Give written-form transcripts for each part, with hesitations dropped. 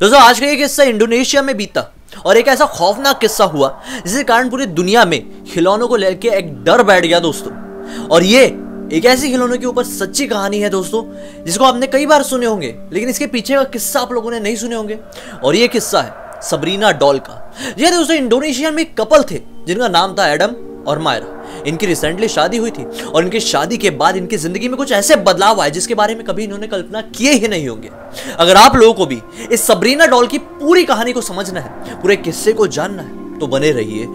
दोस्तों आज का ये किस्सा इंडोनेशिया में बीता और एक ऐसा खौफनाक किस्सा हुआ जिसके कारण पूरी दुनिया में खिलौनों को लेकर एक डर बैठ गया दोस्तों। और ये एक ऐसी खिलौनों के ऊपर सच्ची कहानी है दोस्तों, जिसको आपने कई बार सुने होंगे लेकिन इसके पीछे का किस्सा आप लोगों ने नहीं सुने होंगे। और ये किस्सा है सबरीना डॉल का। ये दोस्तों इंडोनेशिया में एक कपल थे जिनका नाम था एडम और मायरा। इनकी रिसेंटली शादी हुई थी और इनकी शादी के बाद इनकी जिंदगी में कुछ ऐसे बदलाव आए जिसके बारे में कभी इन्होंने कल्पना किए ही नहीं होंगे। अगर आप लोगों को भी इस सबरीना डॉल की पूरी कहानी को समझना है, पूरे किस्से को जानना है, तो बने रहिए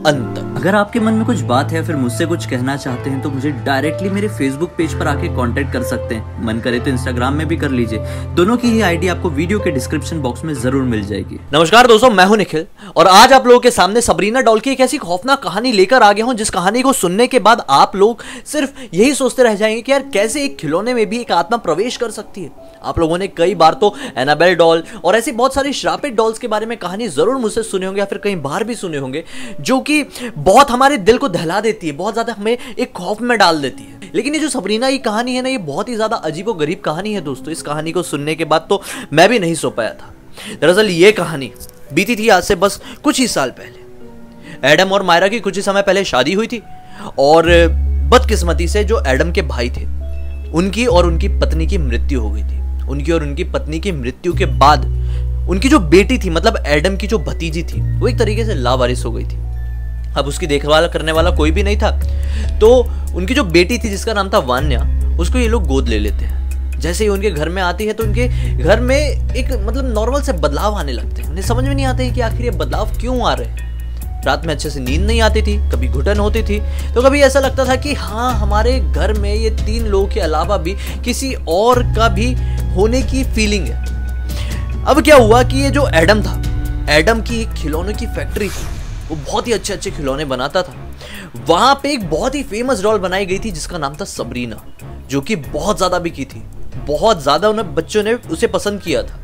अंत तक। अगर आपके मन में कुछ बात है या फिर मुझसे कुछ कहना चाहते हैं तो मुझे डायरेक्टली मेरे फेसबुक पेज पर आके कांटेक्ट कर सकते हैं। मन करे तो इंस्टाग्राम में भी कर लीजिए। दोनों की ही आईडी आपको वीडियो के डिस्क्रिप्शन बॉक्स में जरूर मिल जाएगी। नमस्कार दोस्तों, मैं हूं निखिल और आज आप लोगों के सामने सबरीना डॉल की एक ऐसी खौफनाक कहानी लेकर आ गया हूं जिस कहानी को सुनने के बाद आप लोग सिर्फ यही सोचते रह जाएंगे कि यार कैसे एक खिलौने में भी एक आत्मा प्रवेश कर सकती है। आप लोगों ने कई बार तो एनाबेल डॉल और ऐसी बहुत सारी श्रापित डॉल्स के बारे में कहानी जरूर मुझसे सुने होंगे या फिर कहीं बाहर भी सुने होंगे, जो कि बहुत हमारे दिल को दहला देती है, बहुत ज्यादा हमें एक खौफ में डाल देती है। लेकिन ये जो सबरीना की कहानी है ना, ये बहुत ही ज्यादा अजीबोगरीब कहानी है दोस्तों। इस कहानी को सुनने के बाद तो मैं भी नहीं सो पाया था। दरअसल ये कहानी बीती थी आज से बस कुछ ही साल पहले। एडम और मायरा की कुछ ही समय पहले शादी हुई थी और बदकिस्मती से जो एडम के भाई थे उनकी और उनकी पत्नी की मृत्यु हो गई थी। उनकी और उनकी पत्नी की मृत्यु के बाद उनकी जो बेटी थी, मतलब एडम की जो भतीजी थी, वो एक तरीके से लावारिस हो गई थी। अब उसकी देखभाल करने वाला कोई भी नहीं था, तो उनकी जो बेटी थी जिसका नाम था वान्या, उसको ये लोग गोद ले लेते हैं। जैसे ही उनके घर में आती है तो उनके घर में एक मतलब नॉर्मल से बदलाव आने लगते हैं। उन्हें समझ में नहीं आता है कि आखिर ये बदलाव क्यों आ रहे हैं। रात में अच्छे से नींद नहीं आती थी, कभी घुटन होती थी, तो कभी ऐसा लगता था कि हाँ हमारे घर में ये 3 लोगों के अलावा भी किसी और का भी होने की फीलिंग है। अब क्या हुआ कि ये जो एडम था, एडम की एक खिलौनों की फैक्ट्री थी, वो बहुत ही अच्छे अच्छे खिलौने बनाता था। वहां पे एक बहुत ही फेमस डॉल बनाई गई थी जिसका नाम था सबरीना, जो कि बहुत ज्यादा बिकी थी, बहुत ज्यादा उन्हें बच्चों ने उसे पसंद किया था।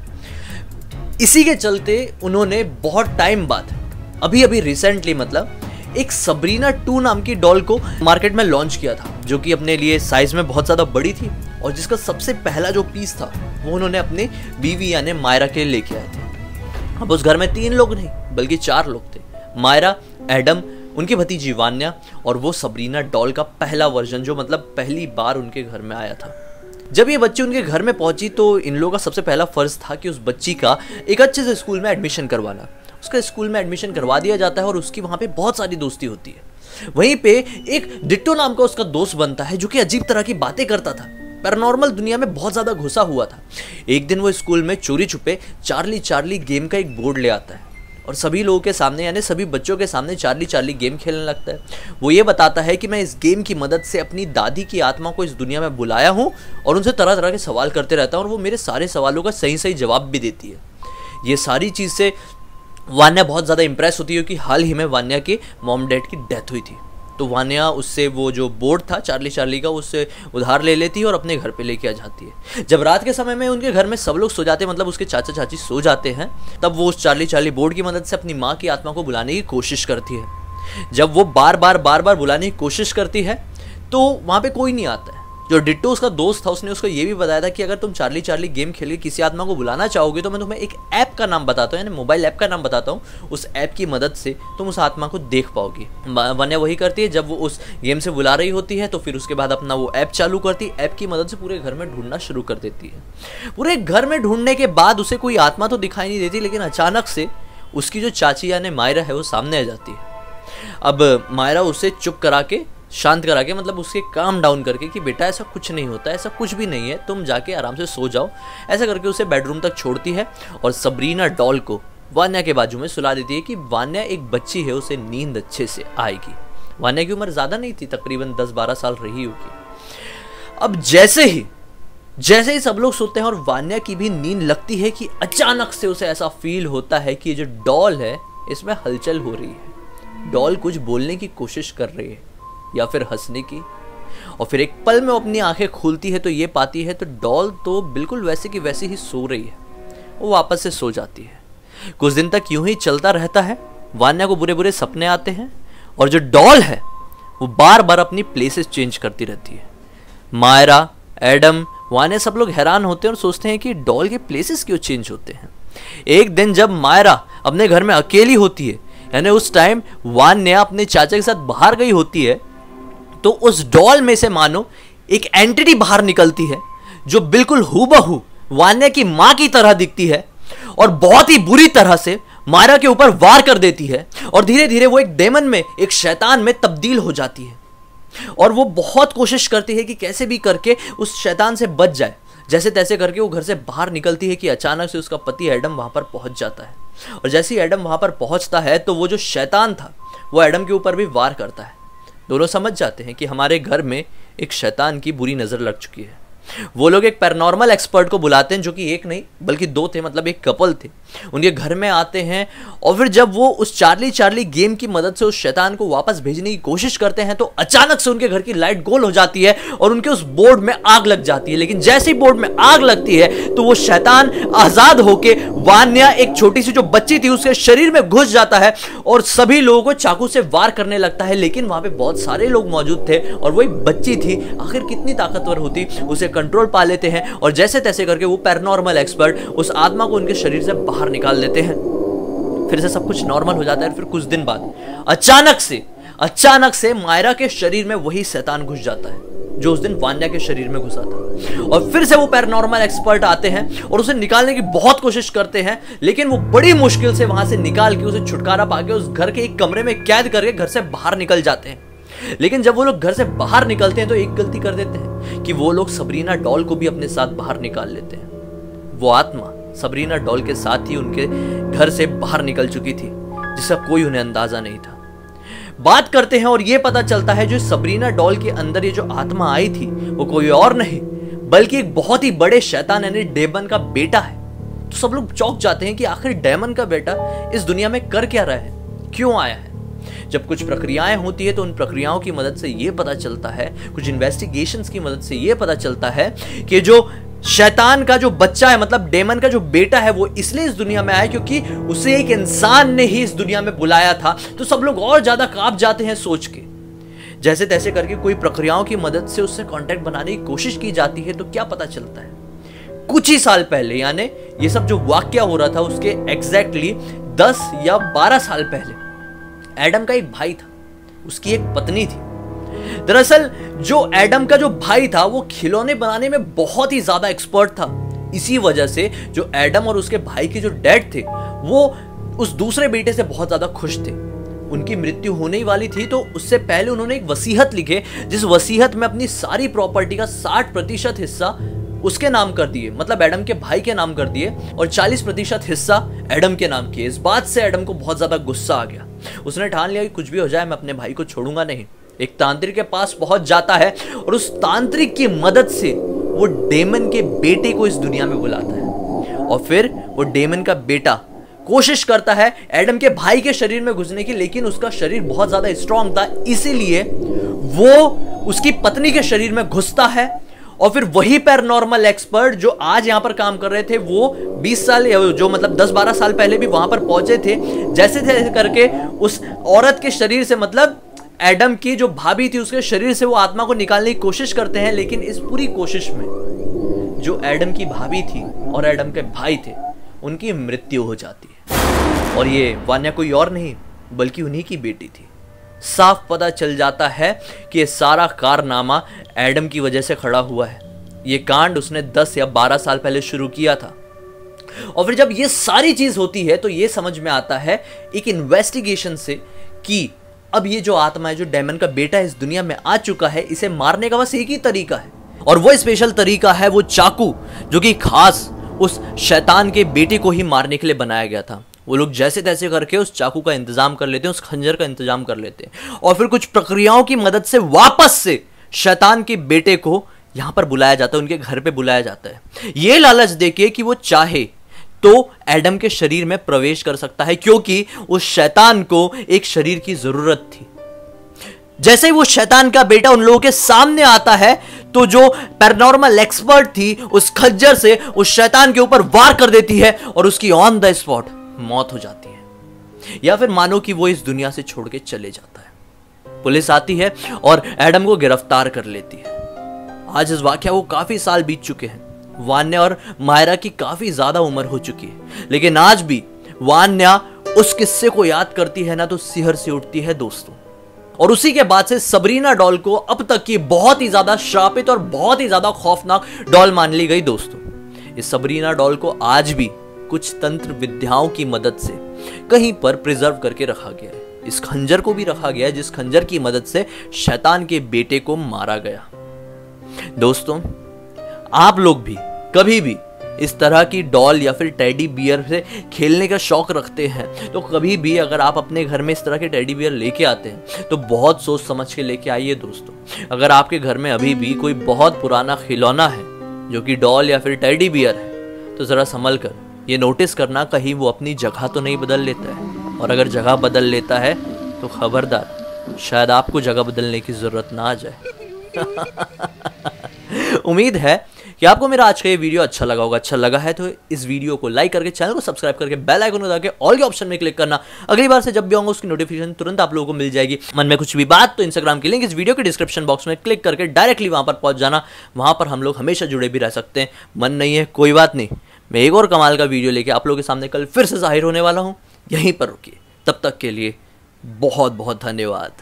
इसी के चलते उन्होंने बहुत टाइम बाद अभी अभी रिसेंटली मतलब एक सबरीना 2 नाम की डॉल को मार्केट में लॉन्च किया था, जो कि अपने लिए साइज में बहुत ज्यादा बड़ी थी और जिसका सबसे पहला जो पीस था वो उन्होंने अपने बीवी यानी मायरा के लिए लेके आए थे। अब उस घर में 3 लोग नहीं बल्कि 4 लोग थे, मायरा, एडम, उनकी भतीजी वान्या और वो सबरीना डॉल का पहला वर्जन जो मतलब पहली बार उनके घर में आया था। जब ये बच्ची उनके घर में पहुंची तो इन लोगों का सबसे पहला फर्ज था कि उस बच्ची का एक अच्छे से स्कूल में एडमिशन करवाना। उसका स्कूल में एडमिशन करवा दिया जाता है और उसकी वहां पे बहुत सारी दोस्ती होती है। वहीं पे एक डिट्टो नाम का उसका दोस्त बनता है जो कि अजीब तरह की बातें करता था, पैरानॉर्मल दुनिया में बहुत ज्यादा घुसा हुआ था। एक दिन वो स्कूल में चोरी छुपे चार्ली चार्ली गेम का एक बोर्ड ले आता है और सभी लोगों के सामने यानी सभी बच्चों के सामने चार्ली चार्ली गेम खेलने लगता है। वो ये बताता है कि मैं इस गेम की मदद से अपनी दादी की आत्मा को इस दुनिया में बुलाया हूँ और उनसे तरह तरह के सवाल करते रहता हूँ और वो मेरे सारे सवालों का सही सही जवाब भी देती है। ये सारी चीज़ से वान्या बहुत ज़्यादा इंप्रेस होती है क्योंकि हाल ही में वान्या के मॉम डैड की डेथ हुई थी। तो वान्या उससे वो जो बोर्ड था चार्ली चार्ली का उससे उधार ले लेती है और अपने घर पे लेके आ जाती है। जब रात के समय में उनके घर में सब लोग सो जाते हैं, मतलब उसके चाचा चाची सो जाते हैं, तब वो उस चार्ली चार्ली बोर्ड की मदद से अपनी माँ की आत्मा को बुलाने की कोशिश करती है। जब वो बार बार बुलाने की कोशिश करती है तो वहाँ पे कोई नहीं आता है। जो डिट्टो उसका दोस्त था उसने उसको ये भी बताया था कि अगर तुम चार्ली चार्ली गेम खेल के किसी आत्मा को बुलाना चाहोगे तो मैं तुम्हें एक ऐप का नाम बताता हूँ, यानी मोबाइल ऐप का नाम बताता हूँ। उस ऐप की मदद से तुम उस आत्मा को देख पाओगी। वान्या वही करती है, जब वो उस गेम से बुला रही होती है तो फिर उसके बाद अपना वो ऐप चालू करती है। ऐप की मदद से पूरे घर में ढूंढना शुरू कर देती है। पूरे घर में ढूंढने के बाद उसे कोई आत्मा तो दिखाई नहीं देती, लेकिन अचानक से उसकी जो चाची यानी मायरा है वो सामने आ जाती है। अब मायरा उसे चुप करा के, शांत करा के, मतलब उसके काम डाउन करके कि बेटा ऐसा कुछ नहीं होता, ऐसा कुछ भी नहीं है, तुम जाके आराम से सो जाओ, ऐसा करके उसे बेडरूम तक छोड़ती है और सबरीना डॉल को वान्या के बाजू में सुला देती है कि वान्या एक बच्ची है, उसे नींद अच्छे से आएगी। वान्या की उम्र ज़्यादा नहीं थी, तकरीबन 10-12 साल रही होगी। अब जैसे ही सब लोग सोते हैं और वान्या की भी नींद लगती है कि अचानक से उसे ऐसा फील होता है कि ये जो डॉल है इसमें हलचल हो रही है। डॉल कुछ बोलने की कोशिश कर रही है या फिर हंसने की, और फिर एक पल में अपनी आंखें खोलती है तो ये पाती है तो डॉल तो बिल्कुल वैसे की वैसे ही सो रही है। वो वापस से सो जाती है। कुछ दिन तक यूं ही चलता रहता है। वान्या को बुरे बुरे सपने आते हैं और जो डॉल है वो बार बार अपनी प्लेसेस चेंज करती रहती है। मायरा, एडम, वान्या सब लोग हैरान होते हैं और सोचते हैं कि डॉल के प्लेसेस क्यों चेंज होते हैं। एक दिन जब मायरा अपने घर में अकेली होती है, यानी उस टाइम वान्या अपने चाचा के साथ बाहर गई होती है, तो उस डॉल में से मानो एक एंटिटी बाहर निकलती है जो बिल्कुल हूबहू वान्या की मां की तरह दिखती है और बहुत ही बुरी तरह से मायरा के ऊपर वार कर देती है और धीरे धीरे वो एक डेमन में, एक शैतान में तब्दील हो जाती है। और वो बहुत कोशिश करती है कि कैसे भी करके उस शैतान से बच जाए। जैसे तैसे करके वो घर से बाहर निकलती है कि अचानक से उसका पति एडम वहां पर पहुंच जाता है और जैसे ही एडम वहां पर पहुंचता है तो वो जो शैतान था वो एडम के ऊपर भी वार करता है। दोनों समझ जाते हैं कि हमारे घर में एक शैतान की बुरी नजर लग चुकी है। वो लोग एक पैरानॉर्मल एक्सपर्ट को बुलाते हैं, जो कि एक नहीं बल्कि दो थे, मतलब एक कपल थे। उनके घर में आते हैं और फिर जब वो उस चार्ली गेम की मदद से उस शैतान को वापस भेजने की कोशिश करते हैं तो अचानक से उनके घर की लाइट गोल हो जाती है और उनके उस बोर्ड में आग लग जाती है। लेकिन जैसे ही बोर्ड में आग लगती है तो वो शैतान आजाद होके वान्या, एक छोटी सी जो बच्ची थी, उसके शरीर में घुस जाता है और सभी लोगों को चाकू से वार करने लगता है। लेकिन वहां पे बहुत सारे लोग मौजूद थे और वो एक बच्ची थी, आखिर कितनी ताकतवर होती, उसे कंट्रोल पा लेते हैं और जैसे तैसे करके वो पैरानॉर्मल एक्सपर्ट उस आत्मा को उनके शरीर से बाहर निकाल देते हैं। फिर से सब कुछ नॉर्मल हो जाता है। फिर कुछ दिन बाद अचानक से मायरा के शरीर में वही शैतान घुस जाता है जो उस दिन वान्या के शरीर में घुसा था और फिर से वो पैरानॉर्मल एक्सपर्ट आते हैं और उसे निकालने की बहुत कोशिश करते हैं, लेकिन वो बड़ी मुश्किल से वहां से निकाल के उसे छुटकारा पाके उस घर के एक कमरे में कैद करके घर से बाहर निकल जाते हैं। लेकिन जब वो लोग घर से बाहर निकलते हैं तो एक गलती कर देते हैं कि वो लोग सबरीना डॉल को भी अपने साथ बाहर निकाल लेते हैं। वो आत्मा सबरीना डॉल के साथ ही उनके घर से बाहर निकल चुकी थी, जिसका कोई उन्हें अंदाजा नहीं था। बात करते हैं और ये पता चलता है जो सबरीना डॉल के अंदर ये जो आत्मा आई थी वो कोई और नहीं बल्कि एक बहुत ही बड़े शैतान यानी डेमन का बेटा है। तो सब लोग चौंक जाते हैं कि आखिर डेमन का बेटा इस दुनिया में कर क्या रहा है, क्यों आया है। जब कुछ प्रक्रियाएं होती है तो उन प्रक्रियाओं की मदद से यह पता चलता है, कुछ इन्वेस्टिगेशंस की मदद से यह पता चलता है कि जो शैतान का जो बच्चा है, मतलब डेमन का जो बेटा है, वो इसलिए इस दुनिया में आया क्योंकि उसे एक इंसान ने ही इस दुनिया में बुलाया था। तो सब लोग और ज्यादा कांप जाते हैं सोच के। जैसे तैसे करके कोई प्रक्रियाओं की मदद से उससे कांटेक्ट बनाने की कोशिश की जाती है तो क्या पता चलता है, कुछ ही साल पहले, यानी ये सब जो वाकया हो रहा था उसके एग्जैक्टली 10 या 12 साल पहले, एडम का एक भाई था, उसकी एक पत्नी थी। दरअसल जो एडम का जो भाई था वो खिलौने बनाने में बहुत ही ज्यादा एक्सपर्ट था। इसी वजह से जो एडम और उसके भाई के जो डैड थे वो उस दूसरे बेटे से बहुत ज्यादा खुश थे। उनकी मृत्यु होने ही वाली थी तो उससे पहले उन्होंने एक वसीयत लिखे, जिस वसीयत में अपनी सारी प्रॉपर्टी का 60% हिस्सा उसके नाम कर दिए, मतलब एडम के भाई के नाम कर दिए, और 40% हिस्सा एडम के नाम किए। इस बात से एडम को बहुत ज्यादा गुस्सा आ गया। उसने ठान लिया कि कुछ भी हो जाए मैं अपने भाई को छोड़ूंगा नहीं। एक तांत्रिक के पास पहुंच जाता है और उस तांत्रिक की मदद से वो डेमन के बेटे को इस दुनिया में बुलाता है और फिर वो डेमन का बेटा कोशिश करता है एडम के भाई के शरीर में घुसने की, लेकिन उसका शरीर बहुत ज्यादा स्ट्रांग था, इसीलिए वो उसकी पत्नी के शरीर में घुसता है। और फिर वही पैरानॉर्मल एक्सपर्ट जो आज यहां पर काम कर रहे थे वो 20 साल जो मतलब 10-12 साल पहले भी वहां पर पहुंचे थे। जैसे तैसे करके उस औरत के शरीर से, मतलब एडम की जो भाभी थी उसके शरीर से वो आत्मा को निकालने की कोशिश करते हैं, लेकिन इस पूरी कोशिश में जो एडम की भाभी थी और एडम के भाई थे उनकी मृत्यु हो जाती है। और ये वान्या कोई और नहीं बल्कि उन्हीं की बेटी थी। साफ पता चल जाता है कि ये सारा कारनामा एडम की वजह से खड़ा हुआ है। ये कांड उसने 10 या 12 साल पहले शुरू किया था। और फिर जब ये सारी चीज होती है तो ये समझ में आता है एक इन्वेस्टिगेशन से कि अब ये जो आत्मा है, जो डेमन का बेटा इस दुनिया में आ चुका है, इसे मारने का बस एक ही तरीका है और वो स्पेशल तरीका है वो चाकू, जो कि खास उस शैतान के बेटे को ही मारने के लिए बनाया गया था। वो लोग जैसे तैसे करके उस चाकू का इंतजाम कर लेते हैं, उस खंजर का इंतजाम कर लेते हैं और फिर कुछ प्रक्रियाओं की मदद से वापस से शैतान के बेटे को यहां पर बुलाया जाता है, उनके घर पे बुलाया जाता है, ये लालच देके कि वो चाहे तो एडम के शरीर में प्रवेश कर सकता है, क्योंकि उस शैतान को एक शरीर की जरूरत थी। जैसे ही वो शैतान का बेटा उन लोगों के सामने आता है तो जो पैरानॉर्मल एक्सपर्ट थी उस खंजर से उस शैतान के ऊपर वार कर देती है और उसकी ऑन द स्पॉट मौत हो जाती है, या फिर मानो कि वो इस दुनिया से छोड़ के चले जाता है। पुलिस आती है और एडम को गिरफ्तार कर लेती है। आज इस वाकया को काफी साल बीत चुके हैं। वान्या और मायरा की काफी ज्यादा उम्र हो चुकी है, लेकिन आज भी वान्या उस किस्से को याद करती है ना तो सिहर से उठती है दोस्तों। और उसी के बाद से सबरीना डॉल को अब तक की बहुत ही ज्यादा श्रापित और बहुत ही ज्यादा खौफनाक डॉल मान ली गई दोस्तों। इस सबरीना डॉल को आज भी कुछ तंत्र विद्याओं की मदद से कहीं पर प्रिजर्व करके रखा गया है। इस खंजर को भी रखा गया है जिस खंजर की मदद से शैतान के बेटे को मारा गया। दोस्तों, आप लोग भी कभी भी इस तरह की डॉल या फिर टेडी बियर से खेलने का शौक रखते हैं तो कभी भी अगर आप अपने घर में इस तरह के टेडी बियर लेके आते हैं तो बहुत सोच समझ के लेके आइए दोस्तों। अगर आपके घर में अभी भी कोई बहुत पुराना खिलौना है जो कि डॉल या फिर टेडी बियर है तो जरा संभल कर ये नोटिस करना कहीं वो अपनी जगह तो नहीं बदल लेता है, और अगर जगह बदल लेता है तो खबरदार, शायद आपको जगह बदलने की जरूरत ना आ जाए। उम्मीद है कि आपको मेरा आज का ये वीडियो अच्छा लगा होगा। अच्छा लगा है तो इस वीडियो को लाइक करके, चैनल को सब्सक्राइब करके, बेल आइकन को दबा के ऑल के ऑप्शन में क्लिक करना। अगली बार से जब भी आऊंगा उसकी नोटिफिकेशन तुरंत आप लोगों को मिल जाएगी। मन में कुछ भी बात तो इंस्टाग्राम की लिंक इस वीडियो के डिस्क्रिप्शन बॉक्स में क्लिक करके डायरेक्टली वहां पर पहुंच जाना। वहां पर हम लोग हमेशा जुड़े भी रह सकते हैं। मन नहीं है कोई बात नहीं, मैं एक और कमाल का वीडियो लेके आप लोगों के सामने कल फिर से जाहिर होने वाला हूं। यहीं पर रुकिए, तब तक के लिए बहुत बहुत धन्यवाद।